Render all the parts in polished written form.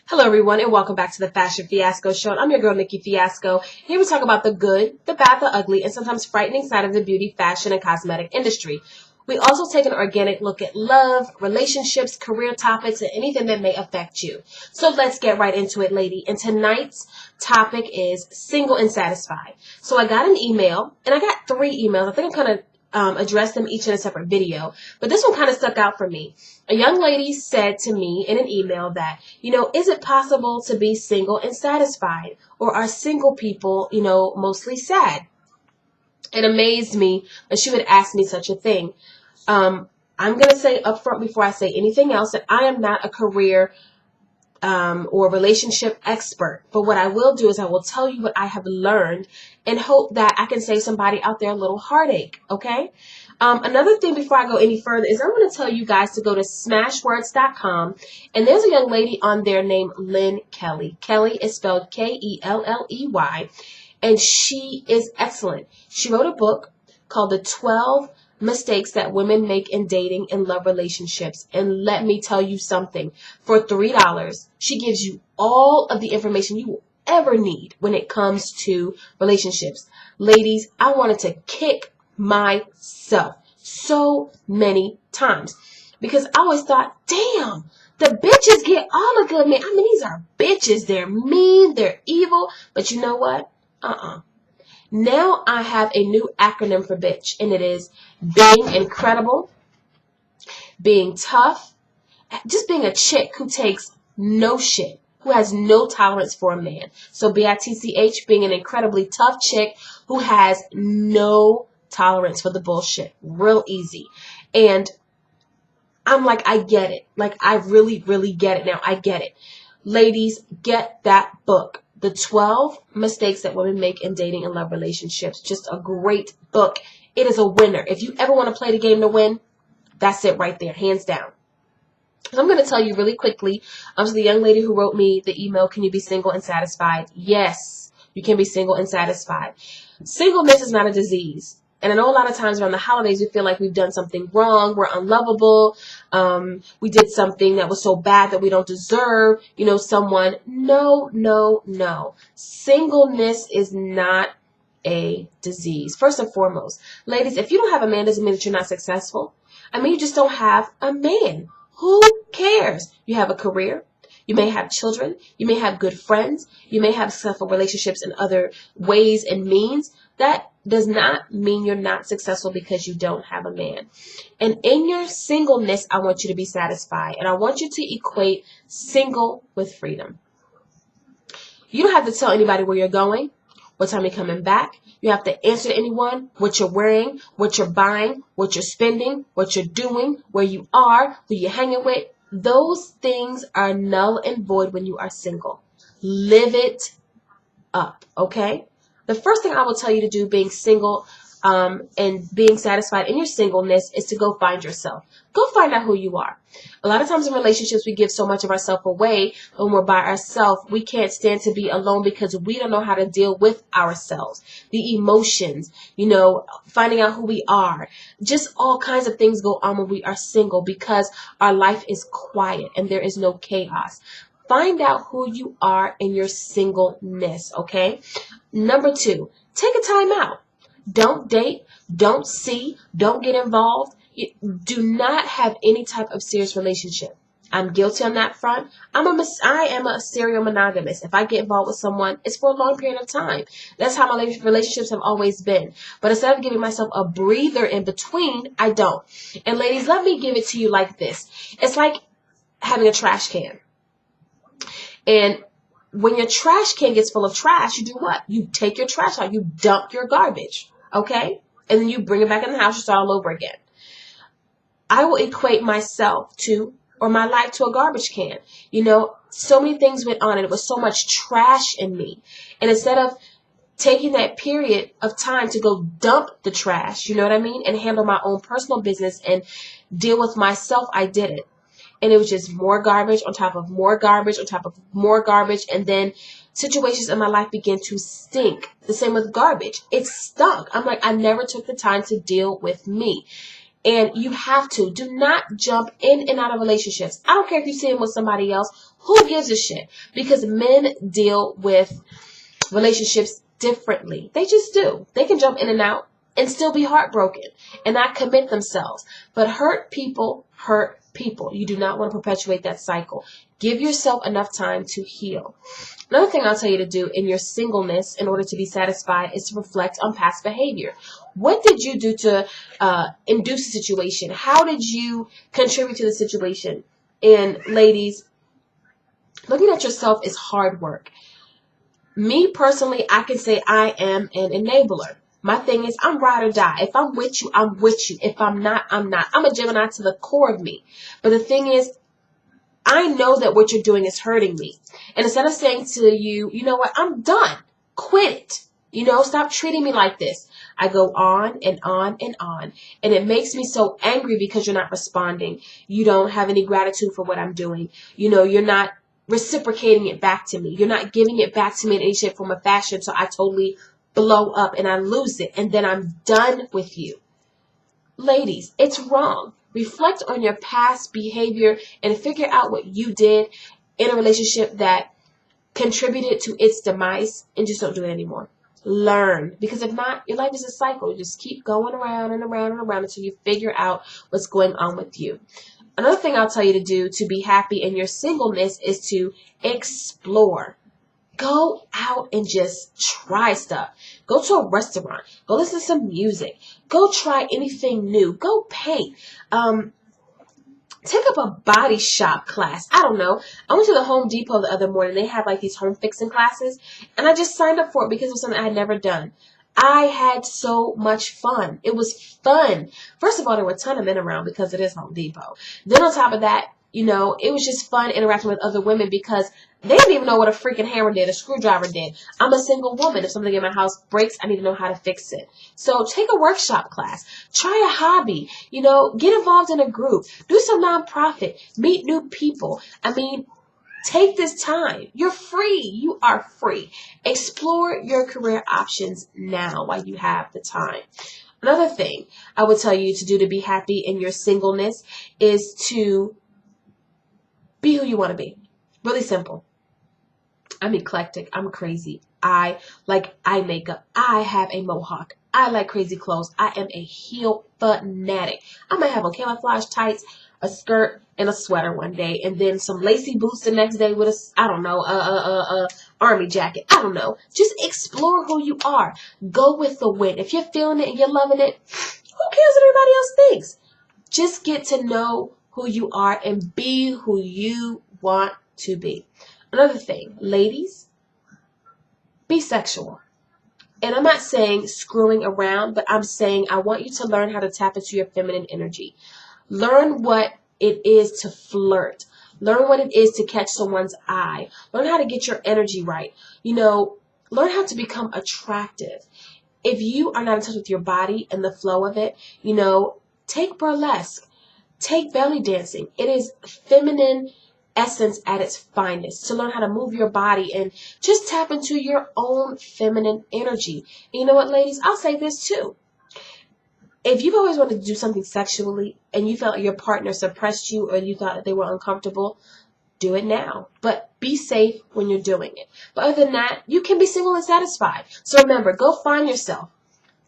Hello, everyone, and welcome back to the Fashion Fiasco Show. I'm your girl, Nikki Fiasco. Here we talk about the good, the bad, the ugly, and sometimes frightening side of the beauty, fashion, and cosmetic industry. We also take an organic look at love, relationships, career topics, and anything that may affect you. So let's get right into it, lady. And tonight's topic is single and satisfied. So I got an email, and I got 3 emails. I think I'm kind of address them each in a separate video, but this one kind of stuck out for me. A young lady said to me in an email that, is it possible to be single and satisfied, or are single people, mostly sad? It amazed me that she would ask me such a thing. I'm going to say up front before I say anything else that I am not a career or relationship expert. But what I will do is I will tell you what I have learned and hope that I can save somebody out there a little heartache. Okay. Another thing before I go any further is I'm going to tell you guys to go to smashwords.com, and there's a young lady on there named Lynn Kelly. Kelly is spelled Kelley, and she is excellent. She wrote a book called The 12 Mistakes That Women Make in Dating and Love Relationships. And let me tell you something. For $3, she gives you all of the information you will ever need when it comes to relationships. Ladies, I wanted to kick myself so many times because I always thought, damn, the bitches get all the good men. I mean, these are bitches. They're mean. They're evil. But you know what? Now I have a new acronym for bitch, and it is being incredible, being tough, just being a chick who takes no shit, who has no tolerance for a man. So BITCH, being an incredibly tough chick who has no tolerance for the bullshit. Real easy. And I'm like, I get it. Like, I really, really get it now. I get it. Ladies, get that book. The 12 Mistakes That Women Make in Dating and Love Relationships. Just a great book. It is a winner. If you ever want to play the game to win, that's it right there, hands down. So I'm going to tell you really quickly, to the young lady who wrote me the email, can you be single and satisfied? Yes, you can be single and satisfied. Singleness is not a disease. And I know a lot of times around the holidays, we feel like we've done something wrong. We're unlovable. We did something that was so bad that we don't deserve, someone. No. Singleness is not a disease. First and foremost, ladies, if you don't have a man, doesn't mean that you're not successful. I mean, you just don't have a man. Who cares? You have a career. You may have children. You may have good friends. You may have successful relationships in other ways and means. That does not mean you're not successful because you don't have a man. And in your singleness, I want you to be satisfied. And I want you to equate single with freedom. You don't have to tell anybody where you're going, what time you're coming back. You have to answer to anyone what you're wearing, what you're buying, what you're spending, what you're doing, where you are, who you're hanging with. Those things are null and void when you are single. Live it up, okay? The first thing I will tell you to do being single and being satisfied in your singleness is to go find yourself. Go find out who you are. A lot of times in relationships, we give so much of ourselves away. When we're by ourselves, we can't stand to be alone because we don't know how to deal with ourselves. The emotions, finding out who we are. Just all kinds of things go on when we are single because our life is quiet and there is no chaos. Find out who you are in your singleness, okay? Number 2, take a time out. Don't date, don't see, don't get involved. Do not have any type of serious relationship. I'm guilty on that front. I am a serial monogamist. If I get involved with someone, it's for a long period of time. That's how my relationships have always been. But instead of giving myself a breather in between, I don't. And ladies, let me give it to you like this. It's like having a trash can. And when your trash can gets full of trash, you do what? You take your trash out. You dump your garbage, okay? And then you bring it back in the house. You start all over again. I will equate myself to, or my life to, a garbage can. So many things went on, and it was so much trash in me. And instead of taking that period of time to go dump the trash, and handle my own personal business and deal with myself, I did it. And it was just more garbage on top of more garbage on top of more garbage. And then situations in my life began to stink. The same with garbage. It stunk. I'm like, I never took the time to deal with me. And you have to. Do not jump in and out of relationships. I don't care if you see him with somebody else. Who gives a shit? Because men deal with relationships differently. They just do. They can jump in and out and still be heartbroken and not commit themselves. But hurt people hurt people. You do not want to perpetuate that cycle. Give yourself enough time to heal. Another thing I'll tell you to do in your singleness in order to be satisfied is to reflect on past behavior. What did you do to induce a situation? How did you contribute to the situation? And ladies, looking at yourself is hard work. Me personally, I can say I am an enabler. My thing is, I'm ride or die. If I'm with you, I'm with you. If I'm not, I'm not. I'm a Gemini to the core of me. But the thing is, I know that what you're doing is hurting me. And instead of saying to you, you know what, I'm done. Quit it. Stop treating me like this. I go on and on and on. And it makes me so angry because you're not responding. You don't have any gratitude for what I'm doing. You're not reciprocating it back to me. You're not giving it back to me in any shape, form, or fashion. So I totally blow up and I lose it. And then I'm done with you. Ladies, it's wrong. Reflect on your past behavior and figure out what you did in a relationship that contributed to its demise, and just don't do it anymore. Learn. Because if not, your life is a cycle. You just keep going around and around and around until you figure out what's going on with you. Another thing I'll tell you to do to be happy in your singleness is to explore. Go out and just try stuff. Go to a restaurant. Go listen to some music. Go try anything new. Go paint. Take up a body shop class. I don't know. I went to the Home Depot the other morning. They had like these home fixing classes. And I just signed up for it because it was something I had never done. I had so much fun. It was fun. First of all, there were a ton of men around because it is Home Depot. Then on top of that, it was just fun interacting with other women because they didn't even know what a freaking hammer did, a screwdriver did. I'm a single woman. If something in my house breaks, I need to know how to fix it. So take a workshop class. Try a hobby. Get involved in a group. Do some nonprofit. Meet new people. Take this time. You're free. You are free. Explore your career options now while you have the time. Another thing I would tell you to do to be happy in your singleness is to be who you want to be. Really simple. I'm eclectic. I'm crazy. I like eye makeup. I have a mohawk. I like crazy clothes. I am a heel fanatic. I might have on camouflage tights, a skirt, and a sweater one day, and then some lacy boots the next day with a army jacket. I don't know. Just explore who you are. Go with the wind. If you're feeling it and you're loving it, who cares what everybody else thinks? Just get to know who you are and be who you want to be. Another thing, ladies, be sexual. And I'm not saying screwing around, but I'm saying I want you to learn how to tap into your feminine energy. Learn what it is to flirt. Learn what it is to catch someone's eye. Learn how to get your energy right. Learn how to become attractive. If you are not in touch with your body and the flow of it, take burlesque. Take belly dancing. It is feminine essence at its finest, to learn how to move your body and just tap into your own feminine energy. And you know what, ladies? I'll say this too. If you've always wanted to do something sexually and you felt like your partner suppressed you or you thought that they were uncomfortable, do it now. But be safe when you're doing it. But other than that, you can be single and satisfied. So remember, go find yourself.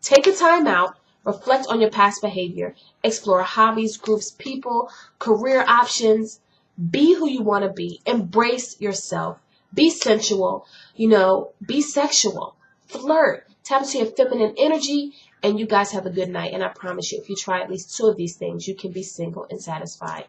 Take a time out. Reflect on your past behavior. Explore hobbies, groups, people, career options. Be who you want to be. Embrace yourself. Be sensual. Be sexual. Flirt. Tap into your feminine energy. And you guys have a good night. And I promise you, if you try at least 2 of these things, you can be single and satisfied.